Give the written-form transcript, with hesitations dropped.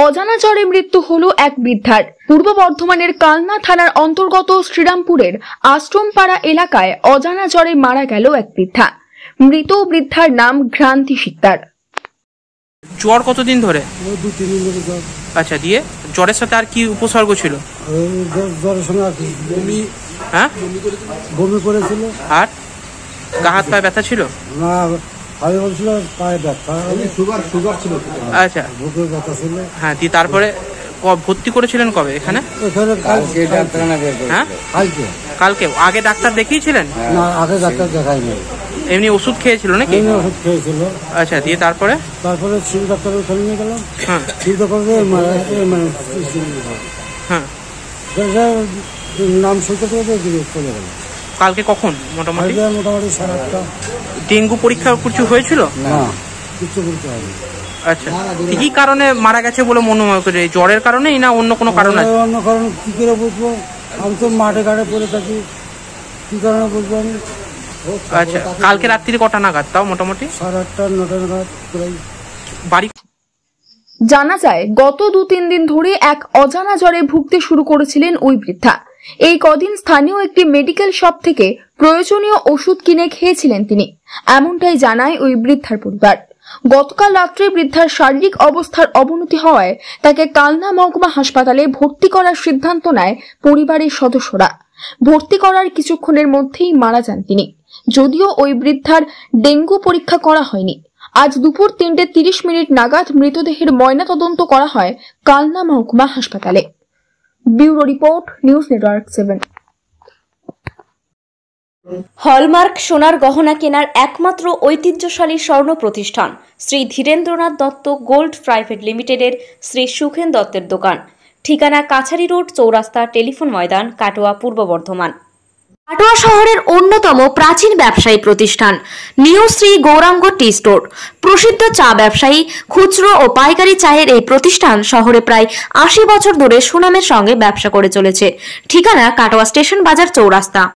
অজানা জ্বরে মৃত্যু হলো এক বৃদ্ধার। পূর্ব বর্ধমানের কালনা থানার অন্তর্গত শ্রীরামপুরের আশ্রমপাড়া এলাকায় অজানা জ্বরে মারা গেল এক বৃদ্ধা। মৃত বৃদ্ধার নাম ঘ্রান্তি শিকদার। জ্বর কতদিন ধরে? 2-3 দিন ধরে জ্বর। আচ্ছা, দিয়ে জ্বরের সাথে আর কি উপসর্গ ছিল? জ্বরের সঙ্গে আর কি বমি। হ্যাঁ, বমি করেছিল। আর গা হাত পায়ে ব্যথা ছিল? না, পায়ে বলছিল পায়ে ব্যথা, সুগার ছিল। আচ্ছা, বুকে ব্যথা ছিল। হ্যাঁ, দিয়ে তারপরে ভর্তি করেছিলেন কবে এখানে? কালকে ডাক্তার না বের করে। হ্যাঁ, কালকে। আগে ডাক্তার দেখিয়েছিলেন? না, আগে ডাক্তার দেখাইনি। এমনি ওষুধ খেয়েছিল নাকি? এমনি ওষুধ খেয়েছিল। আচ্ছা, দিয়ে তারপরে সিভিল ডাক্তার ওখানে নিয়ে গেলাম। হ্যাঁ, সিভিল ডাক্তার হ্যাঁ, নাম সইতে করে চলে গেল। কালকে কখন? মোটামুটি 8:30। ডেঙ্গু পরীক্ষা কিছু হয়েছিল? না, কিছু বলতে হয়নি। আচ্ছা, কি কারণে মারা গেছে বলে মনে করে? জ্বরের কারণেই না অন্য কোনো কারণ আছে? অন্য কারণ কি করে বুঝবো? আমি তো মাঠে ঘাটে পড়ে থাকি, কি কারণে বুঝবো আমি? আচ্ছা, কালকে রাত্রি কটা নাগাদ তাও মোটামুটি? 8:30-9টা নাগাদ। বাড়ি জানা যায় গত 2-3 দিন ধরে এক অজানা জ্বরে ভুগতে শুরু করেছিলেন ওই বৃদ্ধা। এই কদিন স্থানীয় একটি মেডিকেল শপ থেকে প্রয়োজনীয় ওষুধ কিনে খেয়েছিলেন তিনি, এমনটাই জানায় ওই বৃদ্ধার পরিবার। গতকাল রাত্রে বৃদ্ধার শারীরিক অবস্থার অবনতি হওয়ায় তাকে কালনা মহকুমা হাসপাতালে ভর্তি করার সিদ্ধান্ত নেয় পরিবারের সদস্যরা। ভর্তি করার কিছুক্ষণের মধ্যেই মারা যান তিনি। যদিও ওই বৃদ্ধার ডেঙ্গু পরীক্ষা করা হয়নি। আজ দুপুর 3:30 নাগাদ মৃতদেহের ময়নাতদন্ত করা হয় কালনা মহকুমা হাসপাতালে। Bureau report, news network 7। Hallmark সোনার গহনা কেনার একমাত্র ঐতিহ্যশালী স্বর্ণ প্রতিষ্ঠান শ্রী ধীরেন্দ্রনাথ দত্ত গোল্ড প্রাইভেট লিমিটেডের শ্রী সুখেন দত্তের দোকান। ঠিকানা কাছারি রোড, চৌরাস্তা, টেলিফোন ময়দান, কাটোয়া, পূর্ব বর্ধমান। কাটোয়া শহরের অন্যতম প্রাচীন ব্যবসায়ী প্রতিষ্ঠান new Shri Gauranga tea store. প্রসিদ্ধ চা ব্যবসায়ী, খুচরো ও পাইকারি চায়ের এই প্রতিষ্ঠান শহরে প্রায় 80 বছর ধরে সুনামের সঙ্গে ব্যবসা করে চলেছে। ঠিকানা কাটোয়া স্টেশন বাজার, চৌরাস্তা।